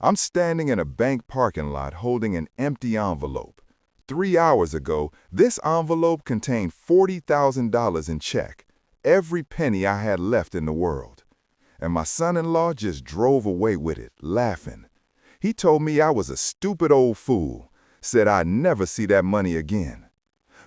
I'm standing in a bank parking lot holding an empty envelope. 3 hours ago, this envelope contained $40,000 in check, every penny I had left in the world. And my son-in-law just drove away with it, laughing. He told me I was a stupid old fool, said I'd never see that money again.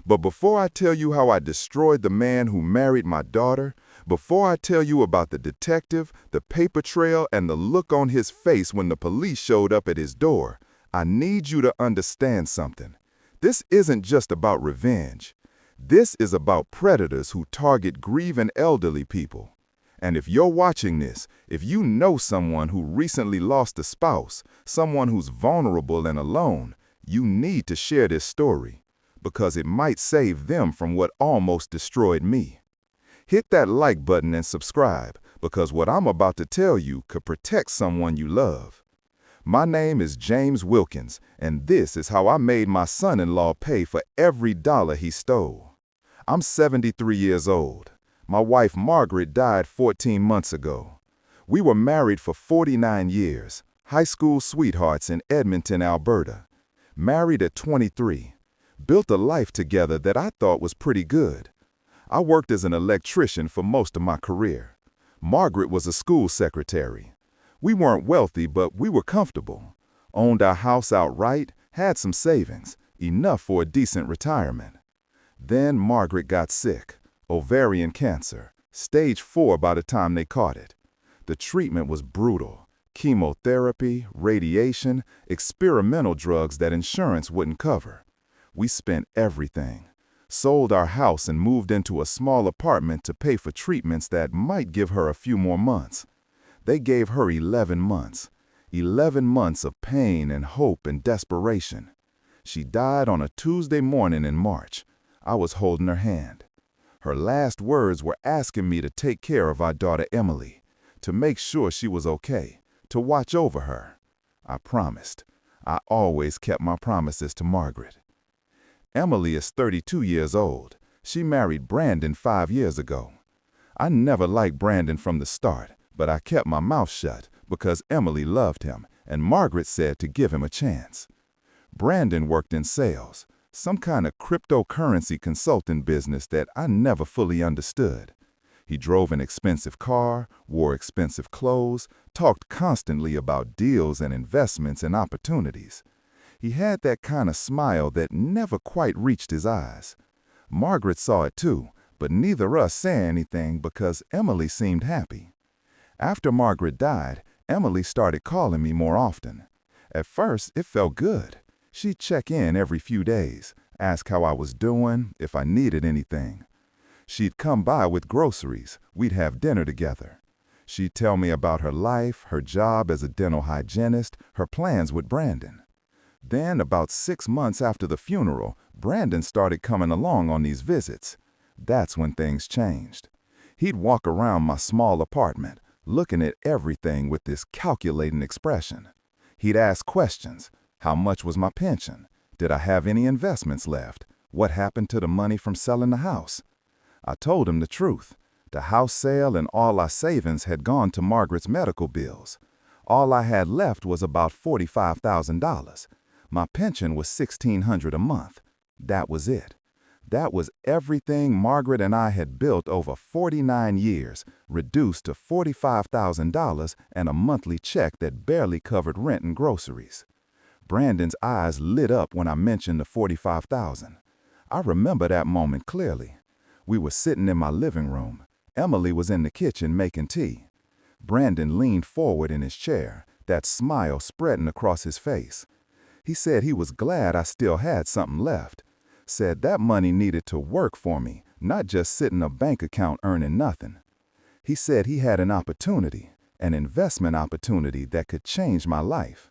But before I tell you how I destroyed the man who married my daughter, before I tell you about the detective, the paper trail, and the look on his face when the police showed up at his door, I need you to understand something. This isn't just about revenge. This is about predators who target grieving elderly people. And if you're watching this, if you know someone who recently lost a spouse, someone who's vulnerable and alone, you need to share this story, because it might save them from what almost destroyed me. Hit that like button and subscribe, because what I'm about to tell you could protect someone you love. My name is James Wilkins, and this is how I made my son-in-law pay for every dollar he stole. I'm 73 years old. My wife Margaret died 14 months ago. We were married for 49 years, high school sweethearts in Edmonton, Alberta. Married at 23. Built a life together that I thought was pretty good. I worked as an electrician for most of my career. Margaret was a school secretary. We weren't wealthy, but we were comfortable. Owned our house outright, had some savings, enough for a decent retirement. Then Margaret got sick, ovarian cancer, stage 4 by the time they caught it. The treatment was brutal. Chemotherapy, radiation, experimental drugs that insurance wouldn't cover. We spent everything. Sold our house and moved into a small apartment to pay for treatments that might give her a few more months. They gave her 11 months. 11 months of pain and hope and desperation. She died on a Tuesday morning in March. I was holding her hand. Her last words were asking me to take care of our daughter Emily, to make sure she was okay, to watch over her. I promised. I always kept my promises to Margaret. Emily is 32 years old. She married Brandon 5 years ago. I never liked Brandon from the start, but I kept my mouth shut because Emily loved him, and Margaret said to give him a chance. Brandon worked in sales, some kind of cryptocurrency consulting business that I never fully understood. He drove an expensive car, wore expensive clothes, talked constantly about deals and investments and opportunities. He had that kind of smile that never quite reached his eyes. Margaret saw it too, but neither of us said anything because Emily seemed happy. After Margaret died, Emily started calling me more often. At first, it felt good. She'd check in every few days, ask how I was doing, if I needed anything. She'd come by with groceries. We'd have dinner together. She'd tell me about her life, her job as a dental hygienist, her plans with Brandon. Then, about 6 months after the funeral, Brandon started coming along on these visits. That's when things changed. He'd walk around my small apartment, looking at everything with this calculating expression. He'd ask questions. How much was my pension? Did I have any investments left? What happened to the money from selling the house? I told him the truth. The house sale and all our savings had gone to Margaret's medical bills. All I had left was about $45,000. My pension was $1,600 a month. That was it. That was everything Margaret and I had built over 49 years, reduced to $45,000 and a monthly check that barely covered rent and groceries. Brandon's eyes lit up when I mentioned the $45,000. I remember that moment clearly. We were sitting in my living room. Emily was in the kitchen making tea. Brandon leaned forward in his chair, that smile spreading across his face. He said he was glad I still had something left. Said that money needed to work for me, not just sit in a bank account earning nothing. He said he had an opportunity, an investment opportunity that could change my life.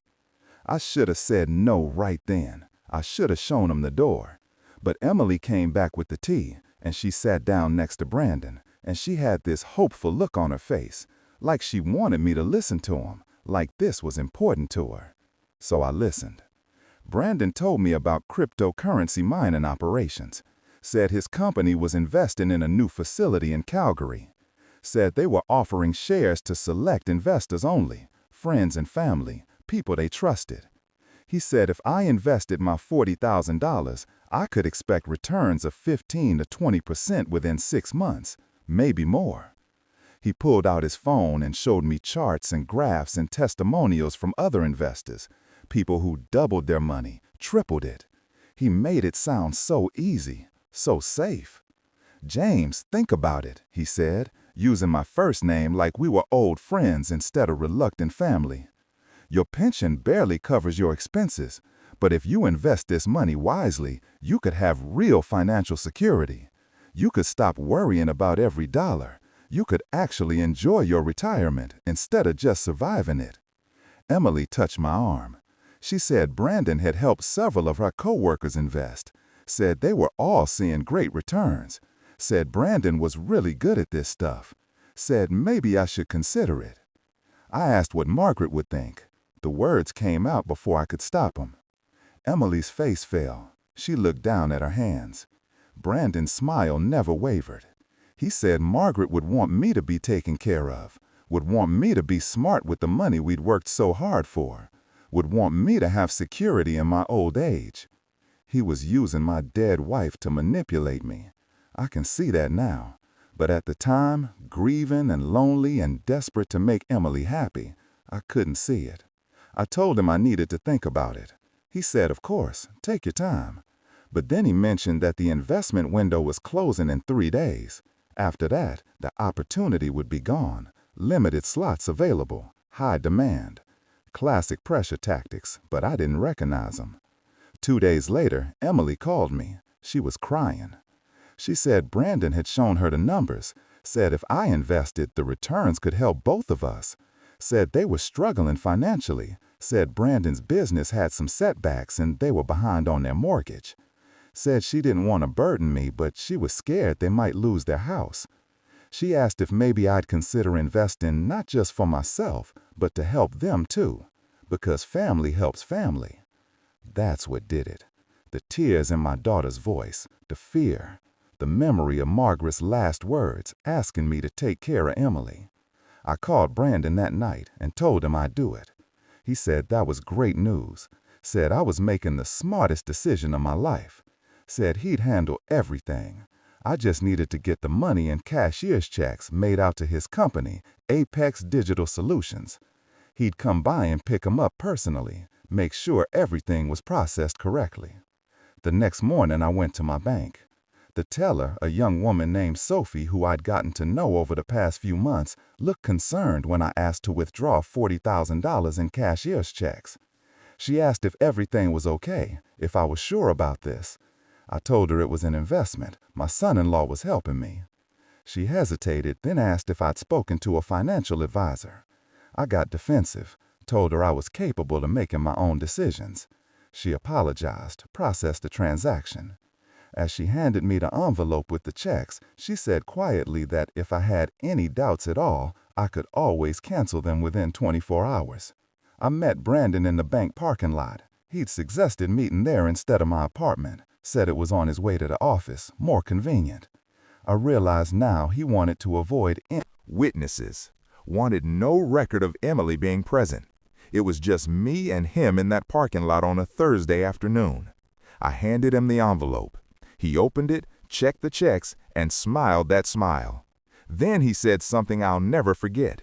I should have said no right then. I should have shown him the door. But Emily came back with the tea, and she sat down next to Brandon, and she had this hopeful look on her face, like she wanted me to listen to him, like this was important to her. So I listened. Brandon told me about cryptocurrency mining operations, said his company was investing in a new facility in Calgary, said they were offering shares to select investors only, friends and family, people they trusted. He said if I invested my $40,000, I could expect returns of 15 to 20% within 6 months, maybe more. He pulled out his phone and showed me charts and graphs and testimonials from other investors, people who doubled their money, tripled it. He made it sound so easy, so safe. "James, think about it," he said, using my first name like we were old friends instead of reluctant family. "Your pension barely covers your expenses, but if you invest this money wisely, you could have real financial security. You could stop worrying about every dollar. You could actually enjoy your retirement instead of just surviving it." Emily touched my arm. She said Brandon had helped several of her coworkers invest, said they were all seeing great returns, said Brandon was really good at this stuff, said maybe I should consider it. I asked what Margaret would think. The words came out before I could stop them. Emily's face fell. She looked down at her hands. Brandon's smile never wavered. He said Margaret would want me to be taken care of, would want me to be smart with the money we'd worked so hard for, would want me to have security in my old age. He was using my dead wife to manipulate me. I can see that now. But at the time, grieving and lonely and desperate to make Emily happy, I couldn't see it. I told him I needed to think about it. He said, of course, take your time. But then he mentioned that the investment window was closing in 3 days. After that, the opportunity would be gone. Limited slots available. High demand. Classic pressure tactics, but I didn't recognize them. 2 days later, Emily called me. She was crying. She said Brandon had shown her the numbers, said if I invested, the returns could help both of us. Said they were struggling financially, said Brandon's business had some setbacks and they were behind on their mortgage. Said she didn't want to burden me, but she was scared they might lose their house. She asked if maybe I'd consider investing not just for myself, but to help them too, because family helps family. That's what did it. The tears in my daughter's voice, the fear, the memory of Margaret's last words asking me to take care of Emily. I called Brandon that night and told him I'd do it. He said that was great news, said I was making the smartest decision of my life, said he'd handle everything. I just needed to get the money in cashier's checks made out to his company, Apex Digital Solutions. He'd come by and pick them up personally, make sure everything was processed correctly. The next morning I went to my bank. The teller, a young woman named Sophie who I'd gotten to know over the past few months, looked concerned when I asked to withdraw $40,000 in cashier's checks. She asked if everything was okay, if I was sure about this. I told her it was an investment. My son-in-law was helping me. She hesitated, then asked if I'd spoken to a financial advisor. I got defensive, told her I was capable of making my own decisions. She apologized, processed the transaction. As she handed me the envelope with the checks, she said quietly that if I had any doubts at all, I could always cancel them within 24 hours. I met Brandon in the bank parking lot. He'd suggested meeting there instead of my apartment, said it was on his way to the office, more convenient. I realized now he wanted to avoid Witnesses. Wanted no record of Emily being present. It was just me and him in that parking lot on a Thursday afternoon. I handed him the envelope. He opened it, checked the checks, and smiled that smile. Then he said something I'll never forget.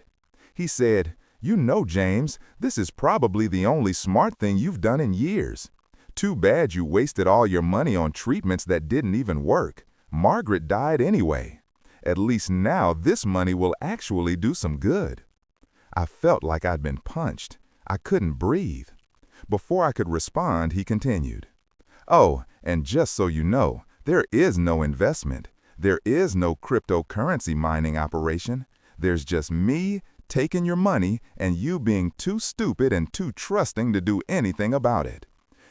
He said, "You know, James, this is probably the only smart thing you've done in years. Too bad you wasted all your money on treatments that didn't even work. Margaret died anyway. At least now this money will actually do some good." I felt like I'd been punched. I couldn't breathe. Before I could respond, he continued, "Oh, and just so you know, there is no investment. There is no cryptocurrency mining operation. There's just me taking your money and you being too stupid and too trusting to do anything about it.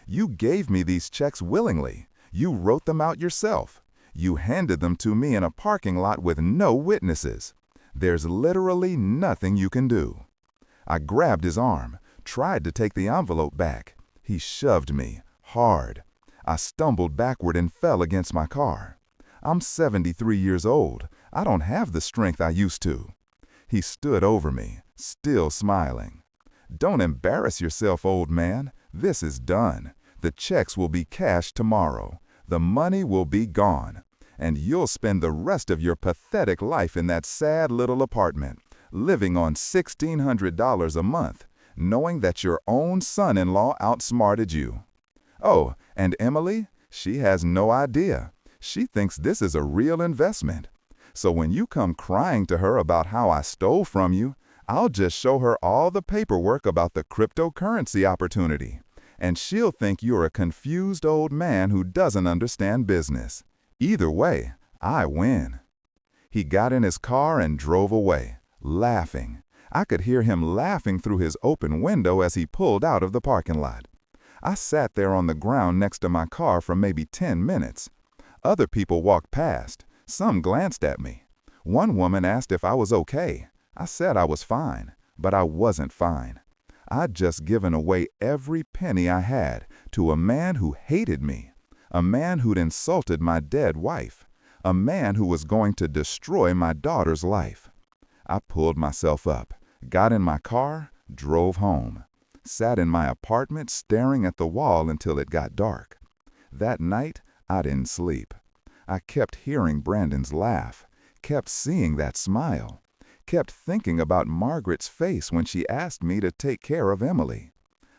You gave me these checks willingly. You wrote them out yourself. You handed them to me in a parking lot with no witnesses. There's literally nothing you can do." I grabbed his arm, tried to take the envelope back. He shoved me, hard. I stumbled backward and fell against my car. I'm 73 years old. I don't have the strength I used to. He stood over me, still smiling. "Don't embarrass yourself, old man. This is done. The checks will be cashed tomorrow. The money will be gone. And you'll spend the rest of your pathetic life in that sad little apartment, living on $1,600 a month, knowing that your own son-in-law outsmarted you." Oh, and Emily? She has no idea. She thinks this is a real investment. So when you come crying to her about how I stole from you, I'll just show her all the paperwork about the cryptocurrency opportunity. And she'll think you're a confused old man who doesn't understand business. Either way, I win. He got in his car and drove away, laughing. I could hear him laughing through his open window as he pulled out of the parking lot. I sat there on the ground next to my car for maybe 10 minutes. Other people walked past. Some glanced at me. One woman asked if I was okay. I said I was fine, but I wasn't fine. I'd just given away every penny I had to a man who hated me, a man who'd insulted my dead wife, a man who was going to destroy my daughter's life. I pulled myself up, got in my car, drove home, sat in my apartment staring at the wall until it got dark. That night, I didn't sleep. I kept hearing Brandon's laugh, kept seeing that smile, kept thinking about Margaret's face when she asked me to take care of Emily.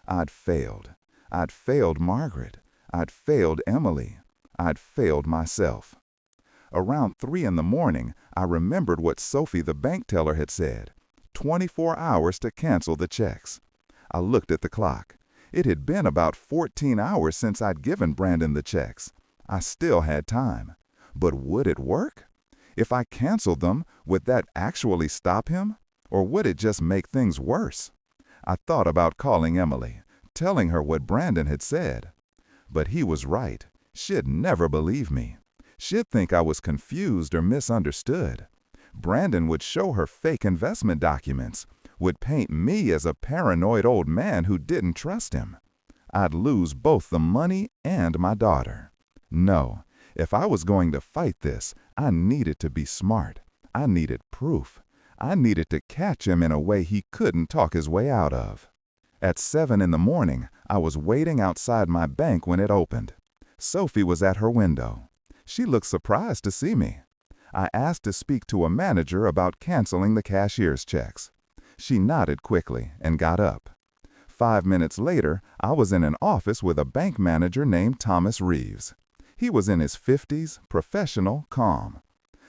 I'd failed. I'd failed Margaret. I'd failed Emily. I'd failed myself. Around 3 in the morning, I remembered what Sophie the bank teller had said. 24 hours to cancel the checks. I looked at the clock. It had been about 14 hours since I'd given Brandon the checks. I still had time. But would it work? If I canceled them, would that actually stop him? Or would it just make things worse? I thought about calling Emily, telling her what Brandon had said. But he was right. She'd never believe me. She'd think I was confused or misunderstood. Brandon would show her fake investment documents, would paint me as a paranoid old man who didn't trust him. I'd lose both the money and my daughter. No, if I was going to fight this, I needed to be smart. I needed proof. I needed to catch him in a way he couldn't talk his way out of. At 7 in the morning, I was waiting outside my bank when it opened. Sophie was at her window. She looked surprised to see me. I asked to speak to a manager about canceling the cashier's checks. She nodded quickly and got up. 5 minutes later, I was in an office with a bank manager named Thomas Reeves. He was in his 50s, professional, calm.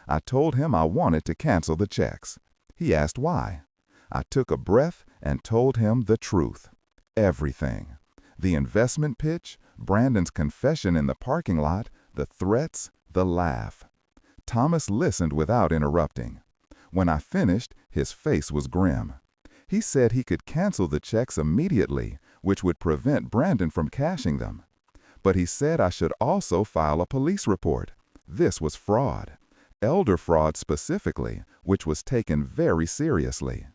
I told him I wanted to cancel the checks. He asked why. I took a breath and told him the truth. Everything. The investment pitch, Brandon's confession in the parking lot, the threats, the laugh. Thomas listened without interrupting. When I finished, his face was grim. He said he could cancel the checks immediately, which would prevent Brandon from cashing them. But he said I should also file a police report. This was fraud. Elder fraud specifically, which was taken very seriously.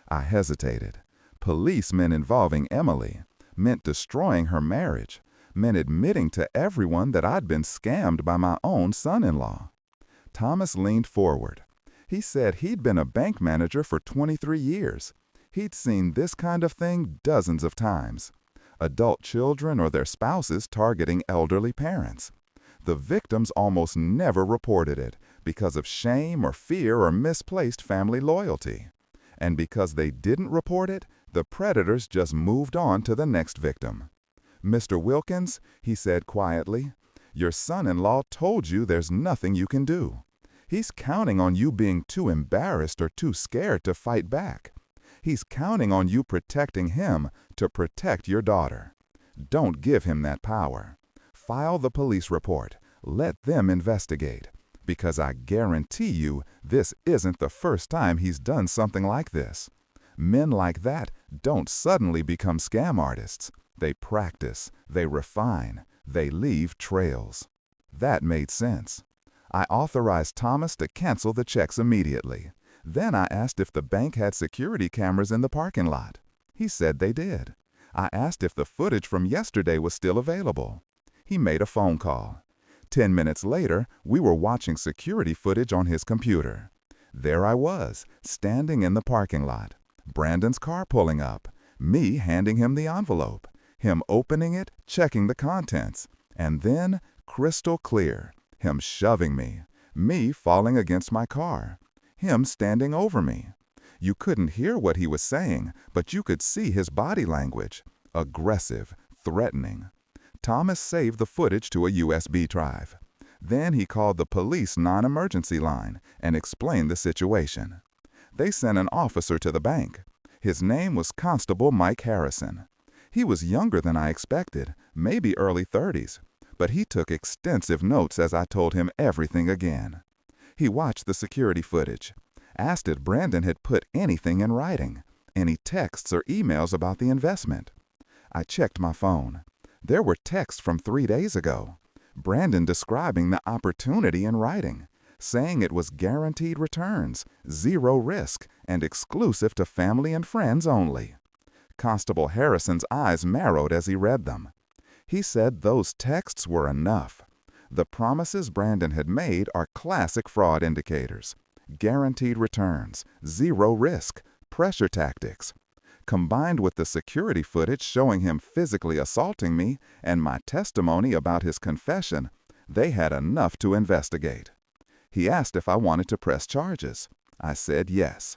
I hesitated. Police meant involving Emily, meant destroying her marriage, meant admitting to everyone that I'd been scammed by my own son-in-law. Thomas leaned forward. He said he'd been a bank manager for 23 years. He'd seen this kind of thing dozens of times. Adult children or their spouses targeting elderly parents. The victims almost never reported it because of shame or fear or misplaced family loyalty. And because they didn't report it, the predators just moved on to the next victim. "Mr. Wilkins," he said quietly, "your son-in-law told you there's nothing you can do. He's counting on you being too embarrassed or too scared to fight back. He's counting on you protecting him to protect your daughter. Don't give him that power. File the police report. Let them investigate. Because I guarantee you this isn't the first time he's done something like this. Men like that don't suddenly become scam artists. They practice, they refine, they leave trails." That made sense. I authorized Thomas to cancel the checks immediately. Then I asked if the bank had security cameras in the parking lot. He said they did. I asked if the footage from yesterday was still available. He made a phone call. 10 minutes later, we were watching security footage on his computer. There I was, standing in the parking lot. Brandon's car pulling up. Me handing him the envelope, him opening it, checking the contents, and then, crystal clear, him shoving me falling against my car, him standing over me. You couldn't hear what he was saying, but you could see his body language. Aggressive, threatening. Thomas saved the footage to a USB drive. Then he called the police non-emergency line and explained the situation. They sent an officer to the bank. His name was Constable Mike Harrison. He was younger than I expected, maybe early 30s, but he took extensive notes as I told him everything again. He watched the security footage, asked if Brandon had put anything in writing, any texts or emails about the investment. I checked my phone. There were texts from 3 days ago. Brandon describing the opportunity in writing, saying it was guaranteed returns, zero risk, and exclusive to family and friends only. Constable Harrison's eyes narrowed as he read them. He said those texts were enough. The promises Brandon had made are classic fraud indicators. Guaranteed returns, zero risk, pressure tactics. Combined with the security footage showing him physically assaulting me and my testimony about his confession, they had enough to investigate. He asked if I wanted to press charges. I said yes.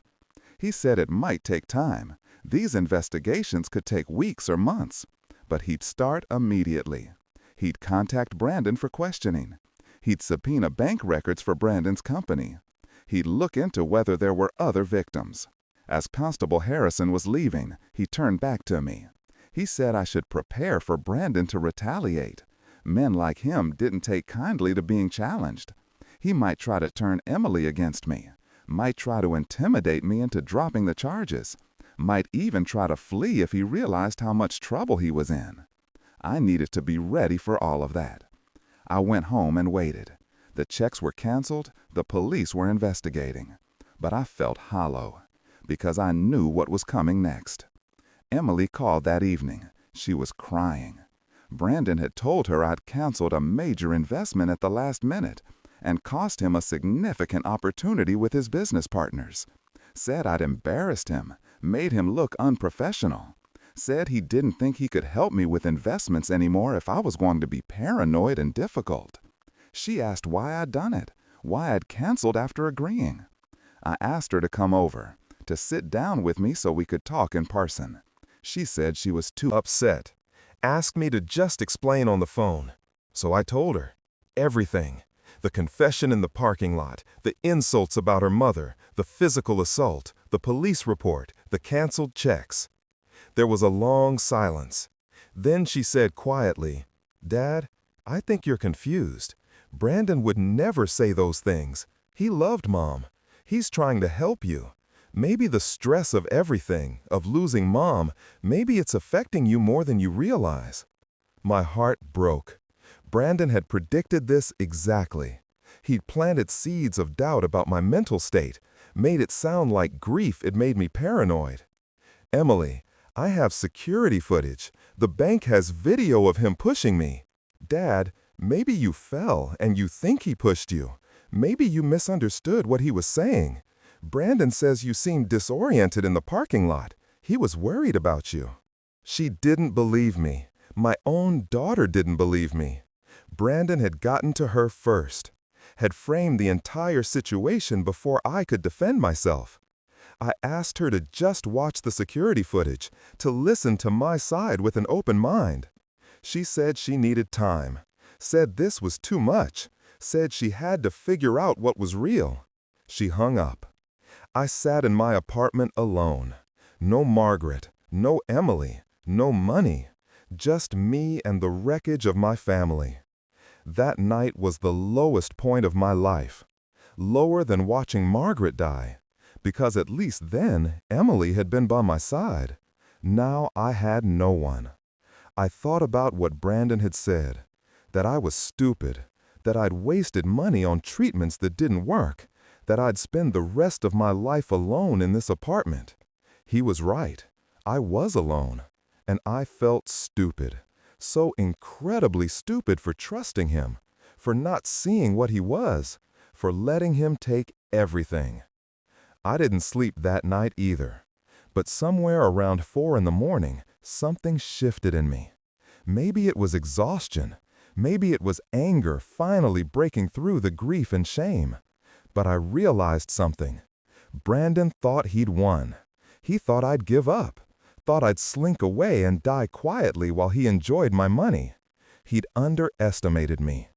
He said it might take time. These investigations could take weeks or months, but he'd start immediately. He'd contact Brandon for questioning. He'd subpoena bank records for Brandon's company. He'd look into whether there were other victims. As Constable Harrison was leaving, he turned back to me. He said I should prepare for Brandon to retaliate. Men like him didn't take kindly to being challenged. He might try to turn Emily against me, might try to intimidate me into dropping the charges, might even try to flee if he realized how much trouble he was in. I needed to be ready for all of that. I went home and waited. The checks were canceled, the police were investigating. But I felt hollow, because I knew what was coming next. Emily called that evening. She was crying. Brandon had told her I'd canceled a major investment at the last minute and cost him a significant opportunity with his business partners. Said I'd embarrassed him, made him look unprofessional. Said he didn't think he could help me with investments anymore if I was going to be paranoid and difficult. She asked why I'd done it, why I'd canceled after agreeing. I asked her to come over, to sit down with me so we could talk in person. She said she was too upset, asked me to just explain on the phone. So I told her everything. The confession in the parking lot, the insults about her mother, the physical assault, the police report, the canceled checks. There was a long silence. Then she said quietly, "Dad, I think you're confused. Brandon would never say those things. He loved Mom. He's trying to help you. Maybe the stress of everything, of losing Mom, maybe it's affecting you more than you realize." My heart broke. Brandon had predicted this exactly. He'd planted seeds of doubt about my mental state, made it sound like grief had made me paranoid. "Emily, I have security footage. The bank has video of him pushing me. Dad, maybe you fell and you think he pushed you. Maybe you misunderstood what he was saying. Brandon says you seemed disoriented in the parking lot. He was worried about you." She didn't believe me. My own daughter didn't believe me. Brandon had gotten to her first, had framed the entire situation before I could defend myself. I asked her to just watch the security footage, to listen to my side with an open mind. She said she needed time, said this was too much, said she had to figure out what was real. She hung up. I sat in my apartment alone. No Margaret, no Emily, no money, just me and the wreckage of my family. That night was the lowest point of my life, lower than watching Margaret die, because at least then Emily had been by my side. Now I had no one. I thought about what Brandon had said, that I was stupid, that I'd wasted money on treatments that didn't work, that I'd spend the rest of my life alone in this apartment. He was right. I was alone, and I felt stupid. So incredibly stupid for trusting him, for not seeing what he was, for letting him take everything. I didn't sleep that night either. But somewhere around 4 in the morning, something shifted in me. Maybe it was exhaustion. Maybe it was anger finally breaking through the grief and shame. But I realized something. Brandon thought he'd won. He thought I'd give up, thought I'd slink away and die quietly while he enjoyed my money. He'd underestimated me.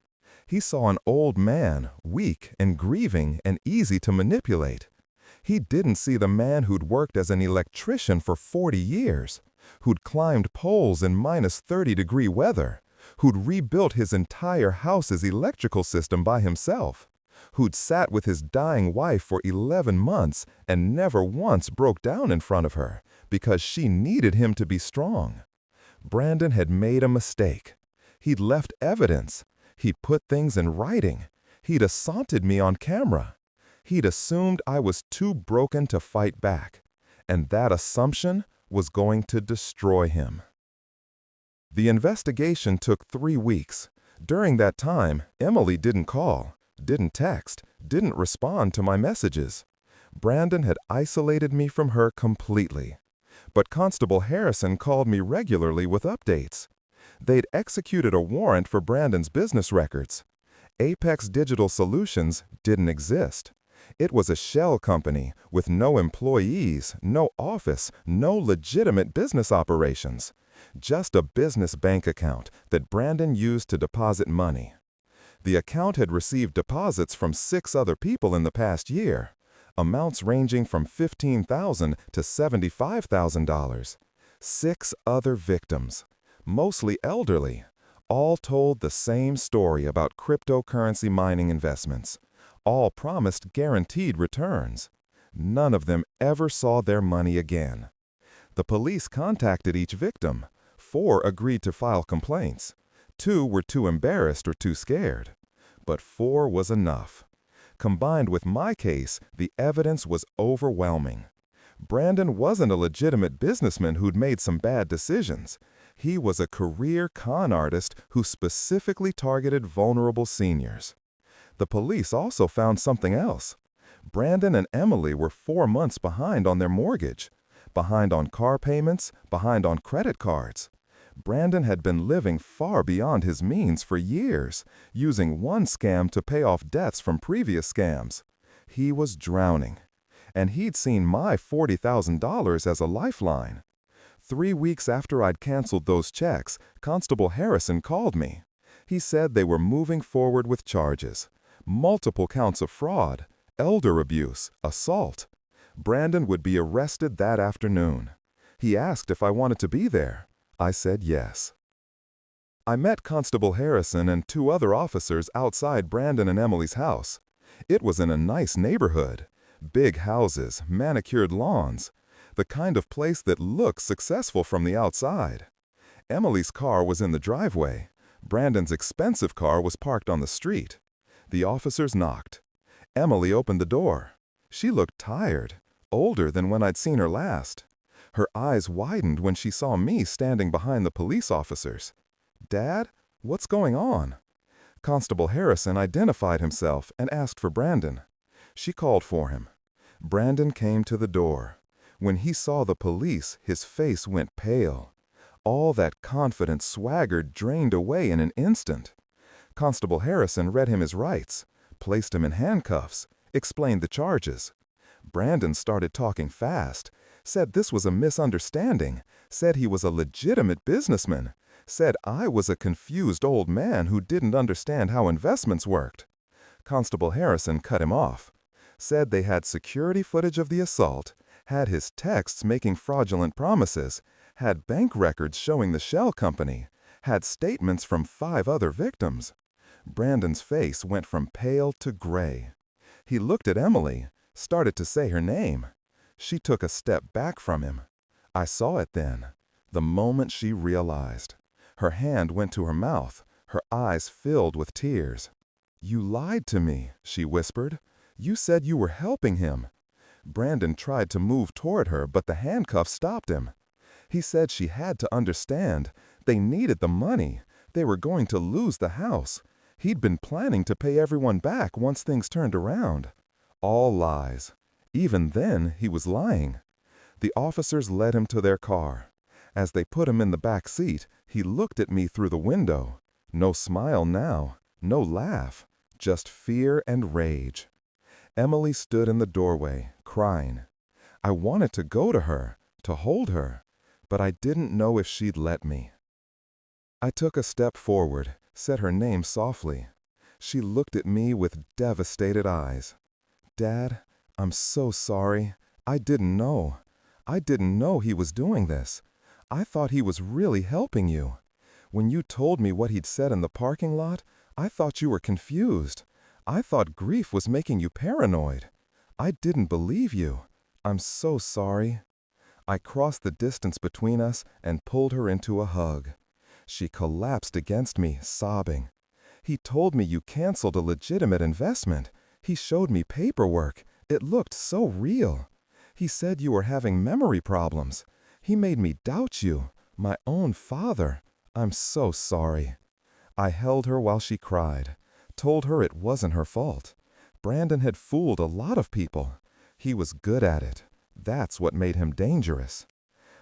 He saw an old man, weak and grieving and easy to manipulate. He didn't see the man who'd worked as an electrician for 40 years, who'd climbed poles in -30-degree weather, who'd rebuilt his entire house's electrical system by himself, who'd sat with his dying wife for 11 months and never once broke down in front of her because she needed him to be strong. Brandon had made a mistake. He'd left evidence. He'd put things in writing. He'd assaulted me on camera. He'd assumed I was too broken to fight back, and that assumption was going to destroy him. The investigation took 3 weeks. During that time, Emily didn't call, didn't text, didn't respond to my messages. Brandon had isolated me from her completely. But Constable Harrison called me regularly with updates. They'd executed a warrant for Brandon's business records. Apex Digital Solutions didn't exist. It was a shell company with no employees, no office, no legitimate business operations. Just a business bank account that Brandon used to deposit money. The account had received deposits from 6 other people in the past year, amounts ranging from $15,000 to $75,000. 6 other victims, mostly elderly, all told the same story about cryptocurrency mining investments. All promised guaranteed returns. None of them ever saw their money again. The police contacted each victim. 4 agreed to file complaints. 2 were too embarrassed or too scared. But 4 was enough. Combined with my case, the evidence was overwhelming. Brandon wasn't a legitimate businessman who'd made some bad decisions. He was a career con artist who specifically targeted vulnerable seniors. The police also found something else. Brandon and Emily were 4 months behind on their mortgage, behind on car payments, behind on credit cards. Brandon had been living far beyond his means for years, using one scam to pay off debts from previous scams. He was drowning, and he'd seen my $40,000 as a lifeline. 3 weeks after I'd canceled those checks, Constable Harrison called me. He said they were moving forward with charges. Multiple counts of fraud, elder abuse, assault. Brandon would be arrested that afternoon. He asked if I wanted to be there. I said yes. I met Constable Harrison and 2 other officers outside Brandon and Emily's house. It was in a nice neighborhood. Big houses, manicured lawns. The kind of place that looks successful from the outside. Emily's car was in the driveway. Brandon's expensive car was parked on the street. The officers knocked. Emily opened the door. She looked tired, older than when I'd seen her last. Her eyes widened when she saw me standing behind the police officers. "Dad, what's going on?" Constable Harrison identified himself and asked for Brandon. She called for him. Brandon came to the door. When he saw the police, his face went pale. All that confident swagger drained away in an instant. Constable Harrison read him his rights, placed him in handcuffs, explained the charges. Brandon started talking fast, said this was a misunderstanding, said he was a legitimate businessman, said I was a confused old man who didn't understand how investments worked. Constable Harrison cut him off, said they had security footage of the assault, had his texts making fraudulent promises, had bank records showing the shell company, had statements from 5 other victims. Brandon's face went from pale to gray. He looked at Emily, started to say her name. She took a step back from him. I saw it then, the moment she realized. Her hand went to her mouth, her eyes filled with tears. "You lied to me," she whispered. "You said you were helping him." Brandon tried to move toward her, but the handcuffs stopped him. He said she had to understand. They needed the money. They were going to lose the house. He'd been planning to pay everyone back once things turned around. All lies. Even then, he was lying. The officers led him to their car. As they put him in the back seat, he looked at me through the window. No smile now, no laugh, just fear and rage. Emily stood in the doorway, crying. I wanted to go to her, to hold her, but I didn't know if she'd let me. I took a step forward, said her name softly. She looked at me with devastated eyes. Dad, I'm so sorry. I didn't know. I didn't know he was doing this. I thought he was really helping you. When you told me what he'd said in the parking lot, I thought you were confused. I thought grief was making you paranoid. I didn't believe you. I'm so sorry. I crossed the distance between us and pulled her into a hug. She collapsed against me, sobbing. He told me you canceled a legitimate investment. He showed me paperwork. It looked so real. He said you were having memory problems. He made me doubt you, my own father. I'm so sorry. I held her while she cried, told her it wasn't her fault. Brandon had fooled a lot of people. He was good at it. That's what made him dangerous.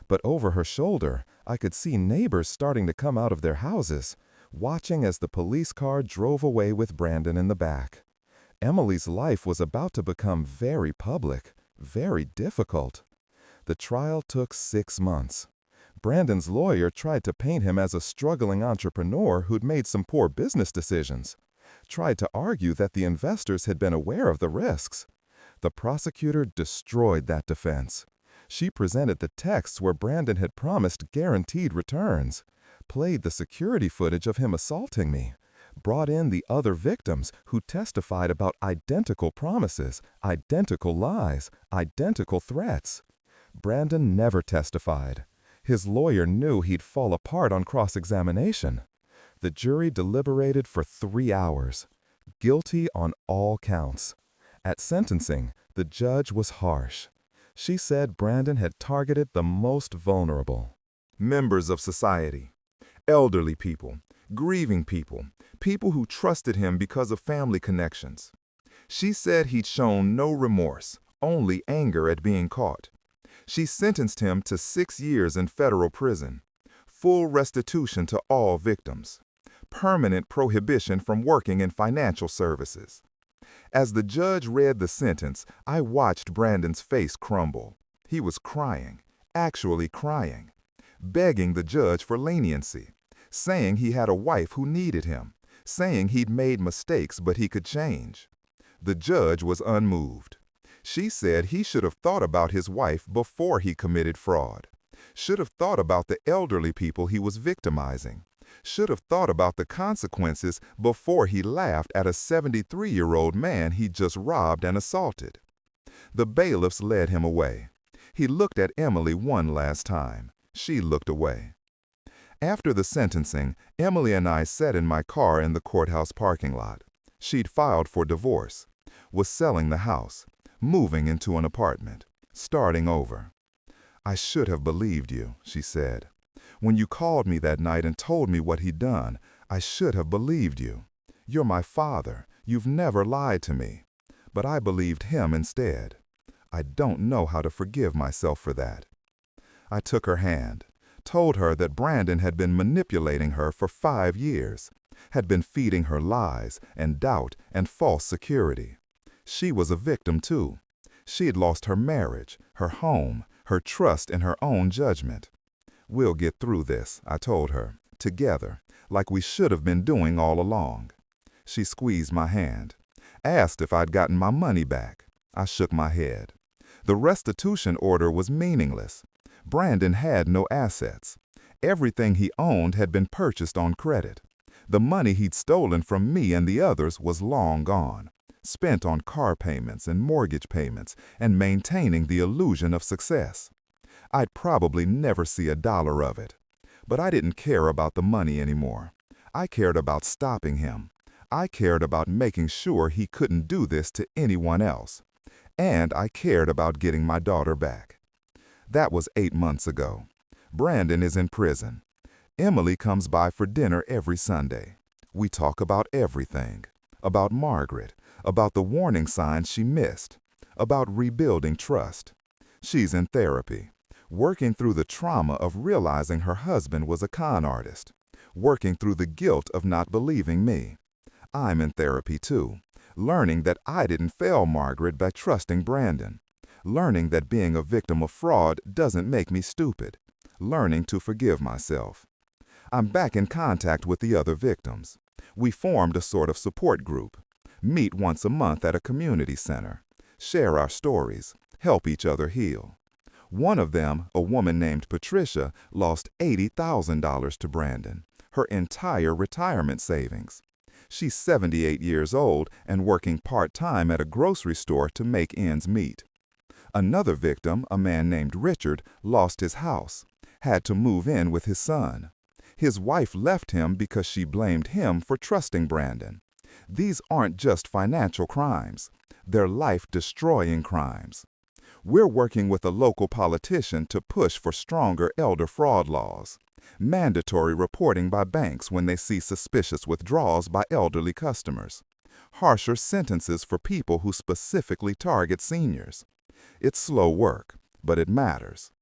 But over her shoulder, I could see neighbors starting to come out of their houses, watching as the police car drove away with Brandon in the back. Emily's life was about to become very public, very difficult. The trial took 6 months. Brandon's lawyer tried to paint him as a struggling entrepreneur who'd made some poor business decisions, tried to argue that the investors had been aware of the risks. The prosecutor destroyed that defense. She presented the texts where Brandon had promised guaranteed returns, played the security footage of him assaulting me, brought in the other victims who testified about identical promises, identical lies, identical threats. Brandon never testified. His lawyer knew he'd fall apart on cross-examination. The jury deliberated for 3 hours. Guilty on all counts. At sentencing, the judge was harsh. She said Brandon had targeted the most vulnerable. Members of society, elderly people, grieving people, people who trusted him because of family connections. She said he'd shown no remorse, only anger at being caught. She sentenced him to 6 years in federal prison, full restitution to all victims, permanent prohibition from working in financial services. As the judge read the sentence, I watched Brandon's face crumble. He was crying, actually crying, begging the judge for leniency, saying he had a wife who needed him, saying he'd made mistakes but he could change. The judge was unmoved. She said he should have thought about his wife before he committed fraud, should have thought about the elderly people he was victimizing, should have thought about the consequences before he laughed at a 73-year-old man he just robbed and assaulted. The bailiffs led him away. He looked at Emily one last time. She looked away. After the sentencing, Emily and I sat in my car in the courthouse parking lot. She'd filed for divorce, was selling the house, moving into an apartment, starting over. I should have believed you, she said. When you called me that night and told me what he'd done, I should have believed you. You're my father. You've never lied to me. But I believed him instead. I don't know how to forgive myself for that. I took her hand, told her that Brandon had been manipulating her for 5 years, had been feeding her lies and doubt and false security. She was a victim too. She had lost her marriage, her home, her trust in her own judgment. We'll get through this, I told her, together, like we should have been doing all along. She squeezed my hand, asked if I'd gotten my money back. I shook my head. The restitution order was meaningless. Brandon had no assets. Everything he owned had been purchased on credit. The money he'd stolen from me and the others was long gone, spent on car payments and mortgage payments and maintaining the illusion of success. I'd probably never see a dollar of it. But I didn't care about the money anymore. I cared about stopping him. I cared about making sure he couldn't do this to anyone else. And I cared about getting my daughter back. That was 8 months ago. Brandon is in prison. Emily comes by for dinner every Sunday. We talk about everything. About Margaret, about the warning signs she missed, about rebuilding trust. She's in therapy, working through the trauma of realizing her husband was a con artist, working through the guilt of not believing me. I'm in therapy too, learning that I didn't fail Margaret by trusting Brandon, learning that being a victim of fraud doesn't make me stupid, learning to forgive myself. I'm back in contact with the other victims. We formed a sort of support group, meet once a month at a community center, share our stories, help each other heal. One of them, a woman named Patricia, lost $80,000 to Brandon, her entire retirement savings. She's 78 years old and working part-time at a grocery store to make ends meet. Another victim, a man named Richard, lost his house, had to move in with his son. His wife left him because she blamed him for trusting Brandon. These aren't just financial crimes, they're life-destroying crimes. We're working with a local politician to push for stronger elder fraud laws, mandatory reporting by banks when they see suspicious withdrawals by elderly customers, harsher sentences for people who specifically target seniors. It's slow work, but it matters.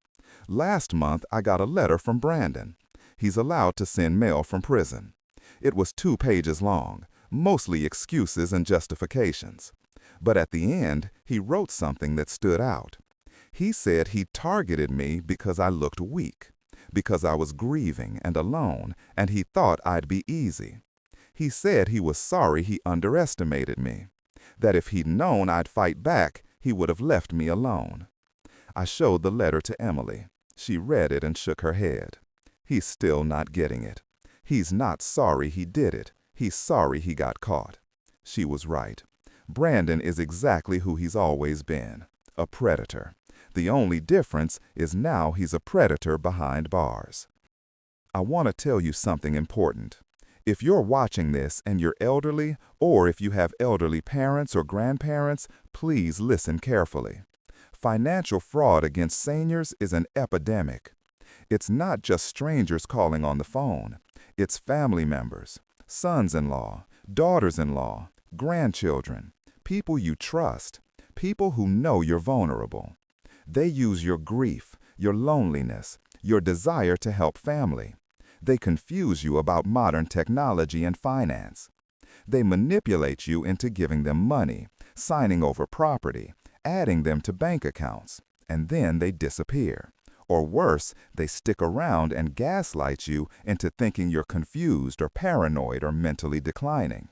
Last month, I got a letter from Brandon. He's allowed to send mail from prison. It was 2 pages long, mostly excuses and justifications. But at the end, he wrote something that stood out. He said he targeted me because I looked weak, because I was grieving and alone, and he thought I'd be easy. He said he was sorry he underestimated me, that if he'd known I'd fight back, he would have left me alone. I showed the letter to Emily. She read it and shook her head. He's still not getting it. He's not sorry he did it. He's sorry he got caught. She was right. Brandon is exactly who he's always been, a predator. The only difference is now he's a predator behind bars. I want to tell you something important. If you're watching this and you're elderly, or if you have elderly parents or grandparents, please listen carefully. Financial fraud against seniors is an epidemic. It's not just strangers calling on the phone. It's family members, sons-in-law, daughters-in-law, grandchildren, people you trust, people who know you're vulnerable. They use your grief, your loneliness, your desire to help family. They confuse you about modern technology and finance. They manipulate you into giving them money, signing over property, adding them to bank accounts, and then they disappear. Or worse, they stick around and gaslight you into thinking you're confused or paranoid or mentally declining.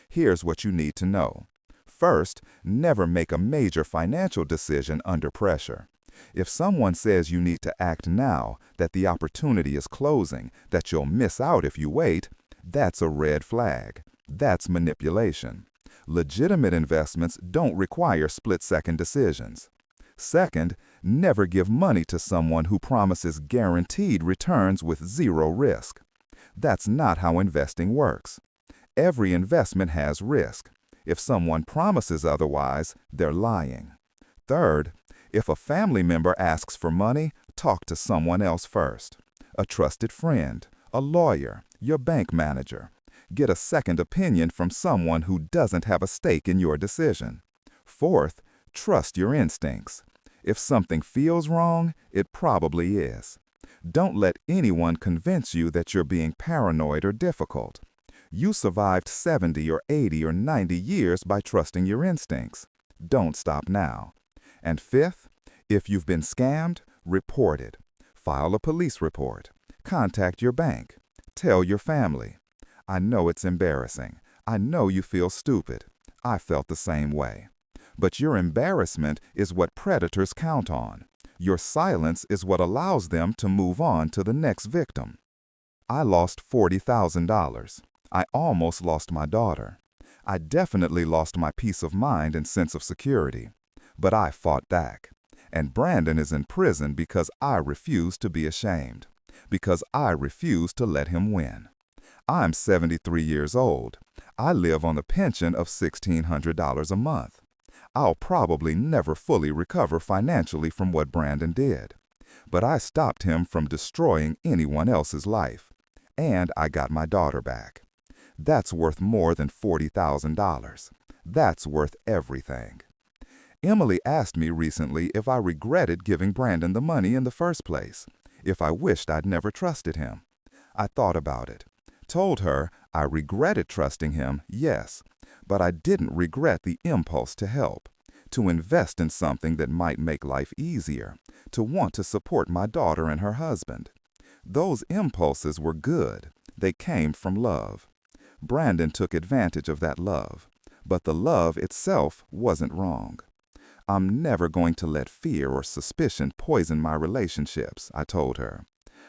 Here's what you need to know. First, never make a major financial decision under pressure. If someone says you need to act now, that the opportunity is closing, that you'll miss out if you wait, that's a red flag. That's manipulation. Legitimate investments don't require split-second decisions. Second, never give money to someone who promises guaranteed returns with zero risk. That's not how investing works. Every investment has risk. If someone promises otherwise, they're lying. Third, if a family member asks for money, talk to someone else first. A trusted friend, a lawyer, your bank manager. Get a second opinion from someone who doesn't have a stake in your decision. Fourth, trust your instincts. If something feels wrong, it probably is. Don't let anyone convince you that you're being paranoid or difficult. You survived 70 or 80 or 90 years by trusting your instincts. Don't stop now. And fifth, if you've been scammed, report it. File a police report. Contact your bank. Tell your family. I know it's embarrassing. I know you feel stupid. I felt the same way. But your embarrassment is what predators count on. Your silence is what allows them to move on to the next victim. I lost $40,000. I almost lost my daughter. I definitely lost my peace of mind and sense of security. But I fought back. And Brandon is in prison because I refused to be ashamed. Because I refused to let him win. I'm 73 years old. I live on a pension of $1,600 a month. I'll probably never fully recover financially from what Brandon did. But I stopped him from destroying anyone else's life. And I got my daughter back. That's worth more than $40,000. That's worth everything. Emily asked me recently if I regretted giving Brandon the money in the first place, if I wished I'd never trusted him. I thought about it. Told her I regretted trusting him, yes, but I didn't regret the impulse to help, to invest in something that might make life easier, to want to support my daughter and her husband. Those impulses were good. They came from love. Brandon took advantage of that love, but the love itself wasn't wrong. I'm never going to let fear or suspicion poison my relationships, I told her.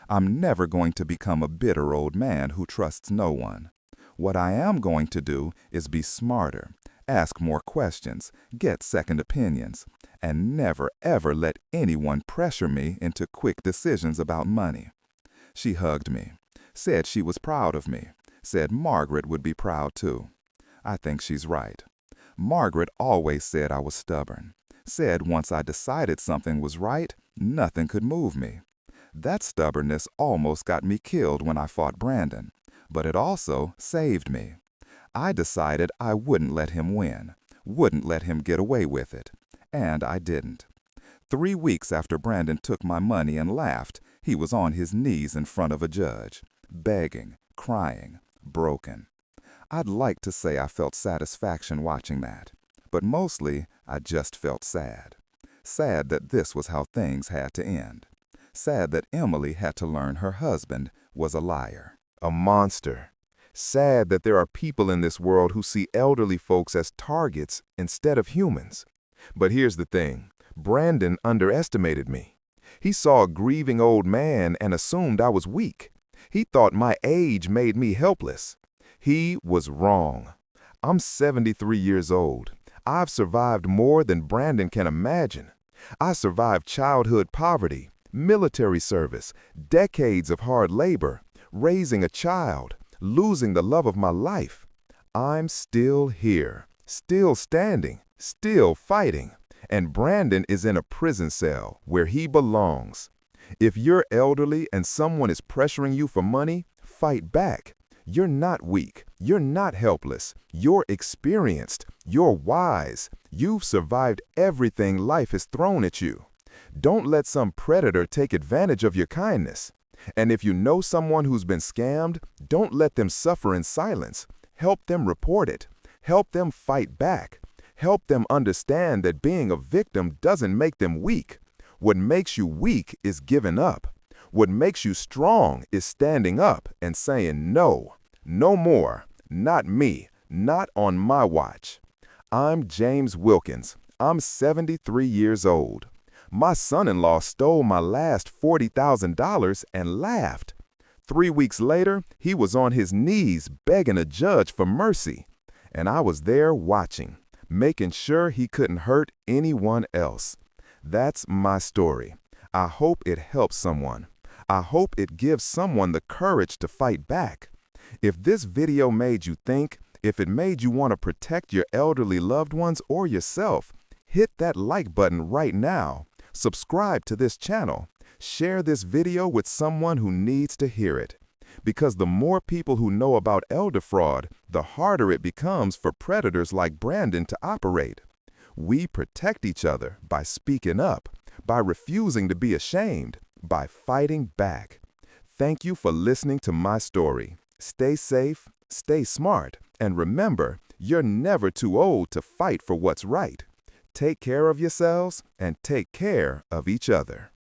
I'm never going to become a bitter old man who trusts no one. What I am going to do is be smarter, ask more questions, get second opinions, and never ever let anyone pressure me into quick decisions about money. She hugged me, said she was proud of me, said Margaret would be proud too. I think she's right. Margaret always said I was stubborn, said once I decided something was right, nothing could move me. That stubbornness almost got me killed when I fought Brandon, but it also saved me. I decided I wouldn't let him win, wouldn't let him get away with it, and I didn't. 3 weeks after Brandon took my money and laughed, he was on his knees in front of a judge, begging, crying, broken. I'd like to say I felt satisfaction watching that, but mostly I just felt sad. Sad that this was how things had to end. Sad that Emily had to learn her husband was a liar. A monster. Sad that there are people in this world who see elderly folks as targets instead of humans. But here's the thing. Brandon underestimated me. He saw a grieving old man and assumed I was weak. He thought my age made me helpless. He was wrong. I'm 73 years old. I've survived more than Brandon can imagine. I survived childhood poverty, military service, decades of hard labor, raising a child, losing the love of my life. I'm still here, still standing, still fighting, and Brandon is in a prison cell where he belongs. If you're elderly and someone is pressuring you for money, fight back. You're not weak. You're not helpless. You're experienced. You're wise. You've survived everything life has thrown at you. Don't let some predator take advantage of your kindness. And if you know someone who's been scammed, don't let them suffer in silence. Help them report it. Help them fight back. Help them understand that being a victim doesn't make them weak. What makes you weak is giving up. What makes you strong is standing up and saying no, no more, not me, not on my watch. I'm James Wilkins. I'm 73 years old. My son-in-law stole my last $40,000 and laughed. 3 weeks later, he was on his knees begging a judge for mercy. And I was there watching, making sure he couldn't hurt anyone else. That's my story. I hope it helps someone. I hope it gives someone the courage to fight back. If this video made you think, if it made you want to protect your elderly loved ones or yourself, hit that like button right now. Subscribe to this channel. Share this video with someone who needs to hear it. Because the more people who know about elder fraud, the harder it becomes for predators like Brandon to operate. We protect each other by speaking up, by refusing to be ashamed, by fighting back. Thank you for listening to my story. Stay safe, stay smart, and remember, you're never too old to fight for what's right. Take care of yourselves and take care of each other.